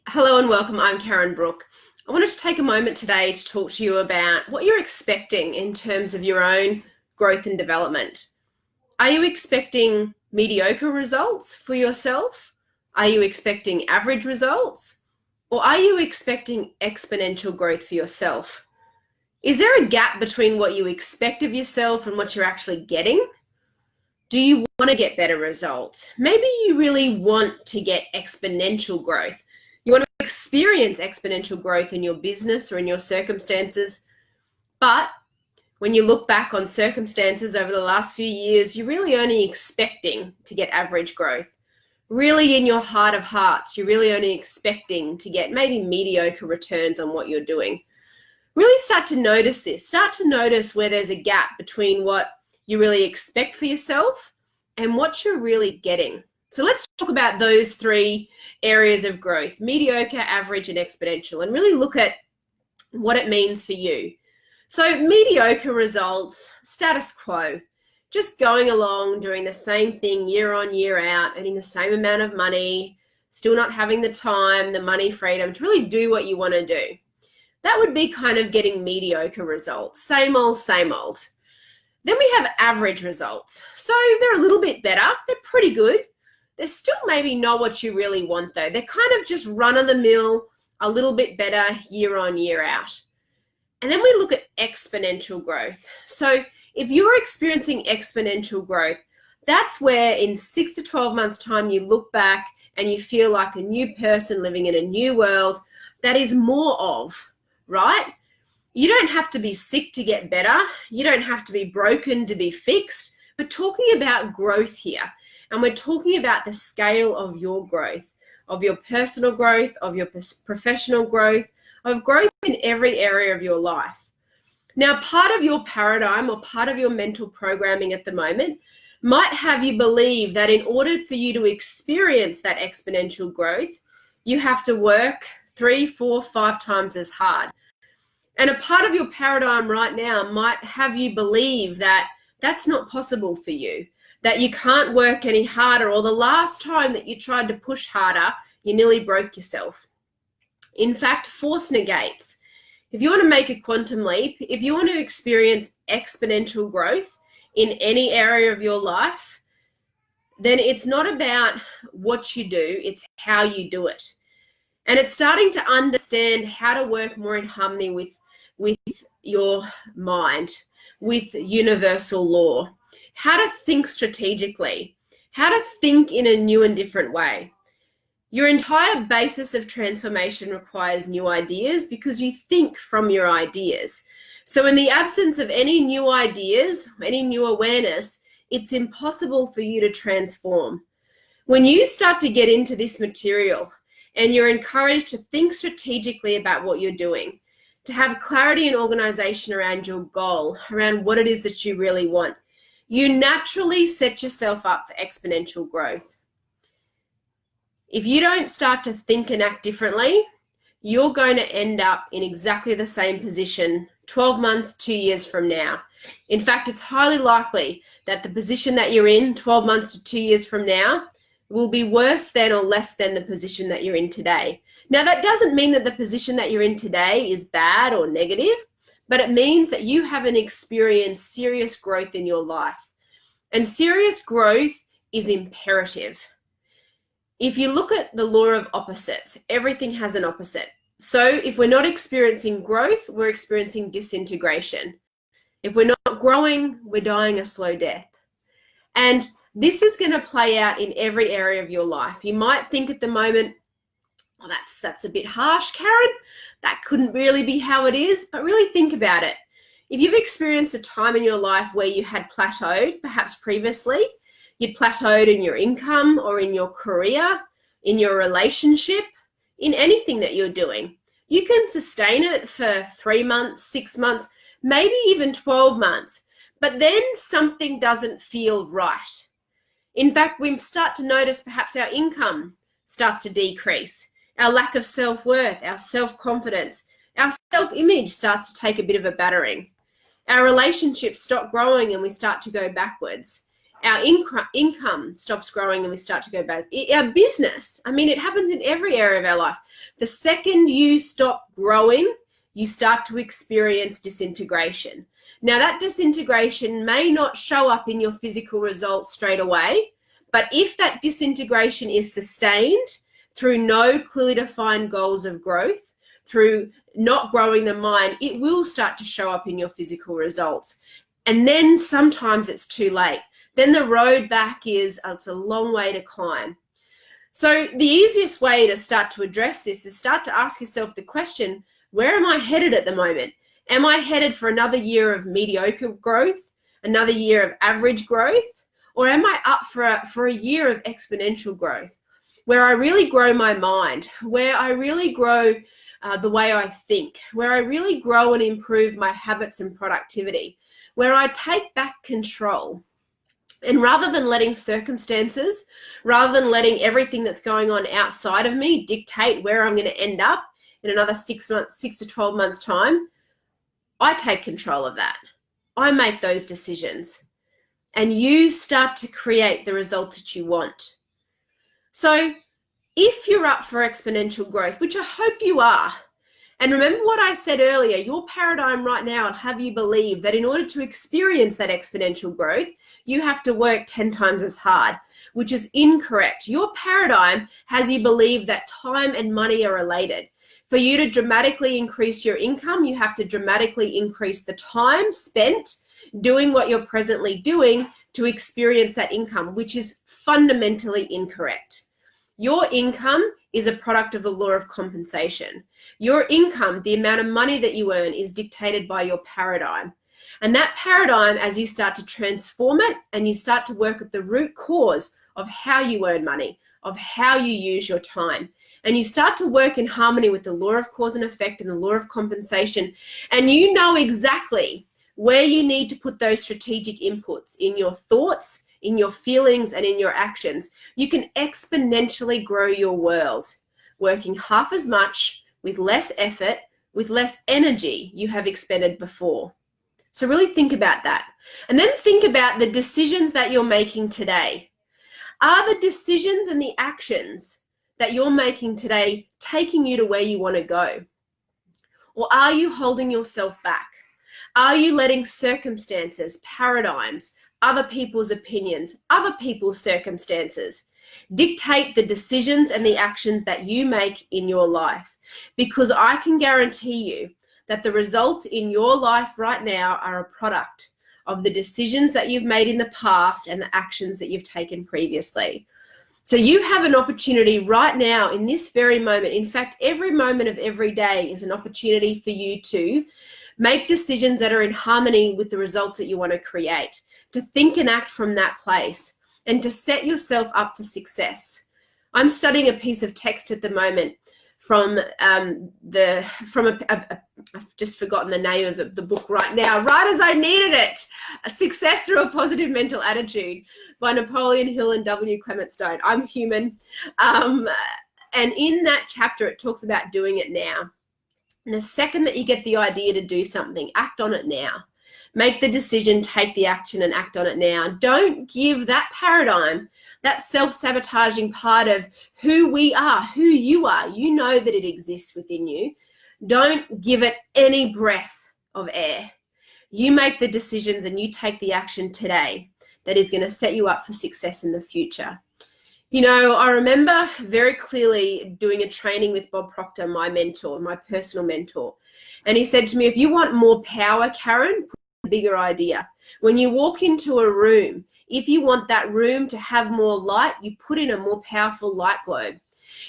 Hello and welcome. I'm Karen Brook. I wanted to take a moment today to talk to you about what you're expecting in terms of your own growth and development. Are you expecting mediocre results for yourself? Are you expecting average results? Or are you expecting exponential growth for yourself? Is there a gap between what you expect of yourself and what you're actually getting? Do you want to get better results? Maybe you really want to get exponential growth. You want to experience exponential growth in your business or in your circumstances. But when you look back on circumstances over the last few years, you're really only expecting to get average growth. Really, in your heart of hearts, you're really only expecting to get maybe mediocre returns on what you're doing. Really start to notice this. Start to notice where there's a gap between what you really expect for yourself and what you're really getting. So let's talk about those three areas of growth: mediocre, average, and exponential, and really look at what it means for you. So mediocre results, status quo, just going along, doing the same thing year on, year out, earning the same amount of money, still not having the time, the money, freedom to really do what you want to do. That would be kind of getting mediocre results, same old, same old. Then we have average results. So they're a little bit better. They're pretty good. They're still maybe not what you really want though. They're kind of just run of the mill, a little bit better year on, year out. And then we look at exponential growth. So if you're experiencing exponential growth, that's where in 6 to 12 months time you look back and you feel like a new person living in a new world that is more of, right? You don't have to be sick to get better. You don't have to be broken to be fixed. We're talking about growth here. And we're talking about the scale of your growth, of your personal growth, of your professional growth, of growth in every area of your life. Now, part of your paradigm or part of your mental programming at the moment might have you believe that in order for you to experience that exponential growth, you have to work 3, 4, 5 times as hard. And a part of your paradigm right now might have you believe that that's not possible for you, that you can't work any harder, or the last time that you tried to push harder, you nearly broke yourself. In fact, force negates. If you want to make a quantum leap, if you want to experience exponential growth in any area of your life, then it's not about what you do, it's how you do it. And it's starting to understand how to work more in harmony with your mind, with universal law, how to think strategically, how to think in a new and different way. Your entire basis of transformation requires new ideas because you think from your ideas. So in the absence of any new ideas, any new awareness, it's impossible for you to transform. When you start to get into this material and you're encouraged to think strategically about what you're doing, to have clarity and organization around your goal, around what it is that you really want, you naturally set yourself up for exponential growth. If you don't start to think and act differently, you're going to end up in exactly the same position 12 months, 2 years from now. In fact, it's highly likely that the position that you're in 12 months to 2 years from now will be worse than or less than the position that you're in today. Now, that doesn't mean that the position that you're in today is bad or negative, but it means that you haven't experienced serious growth in your life. And serious growth is imperative. If you look at the law of opposites, everything has an opposite. So if we're not experiencing growth, we're experiencing disintegration. If we're not growing, we're dying a slow death. And this is going to play out in every area of your life. You might think at the moment, well, that's a bit harsh, Karen. That couldn't really be how it is, but really think about it. If you've experienced a time in your life where you had plateaued, perhaps previously, you'd plateaued in your income or in your career, in your relationship, in anything that you're doing, you can sustain it for 3 months, 6 months, maybe even 12 months, but then something doesn't feel right. In fact, we start to notice perhaps our income starts to decrease. Our lack of self-worth, our self-confidence, our self-image starts to take a bit of a battering. Our relationships stop growing and we start to go backwards. Our income stops growing and we start to go bad. Our business, I mean, it happens in every area of our life. The second you stop growing, you start to experience disintegration. Now, that disintegration may not show up in your physical results straight away, but if that disintegration is sustained through no clearly defined goals of growth, through not growing the mind, it will start to show up in your physical results. And then sometimes it's too late. Then the road back it's a long way to climb. So the easiest way to start to address this is start to ask yourself the question, where am I headed at the moment? Am I headed for another year of mediocre growth, another year of average growth, or am I up for a year of exponential growth, where I really grow my mind, where I really grow the way I think, where I really grow and improve my habits and productivity, where I take back control? And rather than letting circumstances, rather than letting everything that's going on outside of me dictate where I'm going to end up in another 6 to 12 months time, I take control of that. I make those decisions. And you start to create the results that you want. So if you're up for exponential growth, which I hope you are, and remember what I said earlier, your paradigm right now will have you believe that in order to experience that exponential growth, you have to work 10 times as hard, which is incorrect. Your paradigm has you believe that time and money are related. For you to dramatically increase your income, you have to dramatically increase the time spent doing what you're presently doing to experience that income, which is fundamentally incorrect. Your income is a product of the law of compensation. Your income, the amount of money that you earn, is dictated by your paradigm. And that paradigm, as you start to transform it and you start to work at the root cause of how you earn money, of how you use your time, and you start to work in harmony with the law of cause and effect and the law of compensation, and you know exactly where you need to put those strategic inputs in your thoughts, in your feelings, and in your actions, you can exponentially grow your world, working half as much with less effort, with less energy you have expended before. So really think about that. And then think about the decisions that you're making today. Are the decisions and the actions that you're making today taking you to where you want to go? Or are you holding yourself back? Are you letting circumstances, paradigms, other people's opinions, other people's circumstances dictate the decisions and the actions that you make in your life? Because I can guarantee you that the results in your life right now are a product of the decisions that you've made in the past and the actions that you've taken previously. So you have an opportunity right now in this very moment. In fact, every moment of every day is an opportunity for you to make decisions that are in harmony with the results that you want to create, to think and act from that place, and to set yourself up for success. I'm studying a piece of text at the moment from I've just forgotten the name of the book right now, right as I needed it, A Success Through a Positive Mental Attitude by Napoleon Hill and W. Clement Stone. I'm human. And in that chapter, it talks about doing it now. And the second that you get the idea to do something, act on it now. Make the decision, take the action, and act on it now. Don't give that paradigm, that self-sabotaging part of who we are, who you are. You know that it exists within you. Don't give it any breath of air. You make the decisions and you take the action today that is going to set you up for success in the future. You know, I remember very clearly doing a training with Bob Proctor, my mentor, my personal mentor. And he said to me, if you want more power, Karen, put a bigger idea. When you walk into a room, if you want that room to have more light, you put in a more powerful light globe.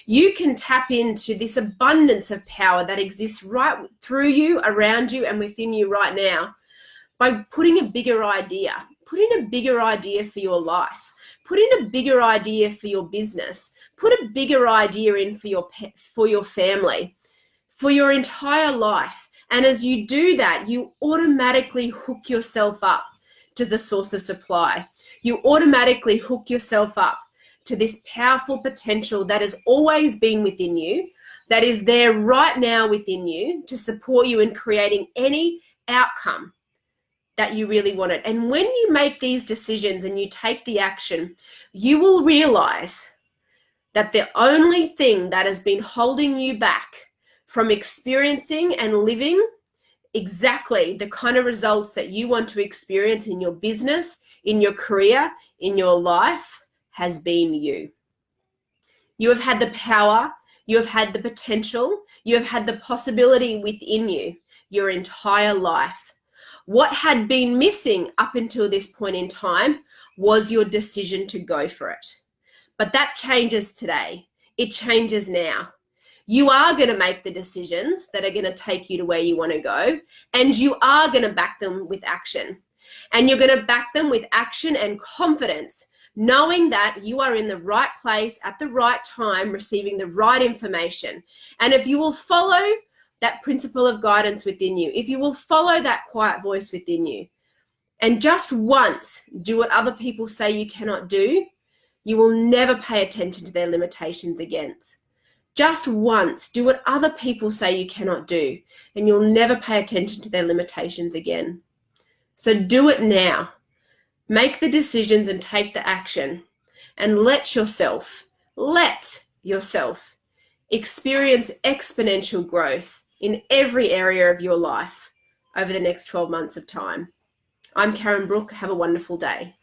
You can tap into this abundance of power that exists right through you, around you, and within you right now by putting a bigger idea. Put in a bigger idea for your life. Put in a bigger idea for your business. Put a bigger idea in for your family, for your entire life. And as you do that, you automatically hook yourself up to the source of supply. You automatically hook yourself up to this powerful potential that has always been within you, that is there right now within you to support you in creating any outcome that you really want it. And when you make these decisions and you take the action, you will realize that the only thing that has been holding you back from experiencing and living exactly the kind of results that you want to experience in your business, in your career, in your life has been you. You have had the power, you have had the potential, you have had the possibility within you your entire life. What had been missing up until this point in time was your decision to go for it. But that changes today. It changes now. You are going to make the decisions that are going to take you to where you want to go, and you are going to back them with action. And you're going to back them with action and confidence, knowing that you are in the right place at the right time, receiving the right information. And if you will follow that principle of guidance within you, if you will follow that quiet voice within you, and just once do what other people say you cannot do, you will never pay attention to their limitations again. Just once do what other people say you cannot do, and you'll never pay attention to their limitations again. So do it now. Make the decisions and take the action, and let yourself experience exponential growth in every area of your life over the next 12 months of time. I'm Karen Brook. Have a wonderful day.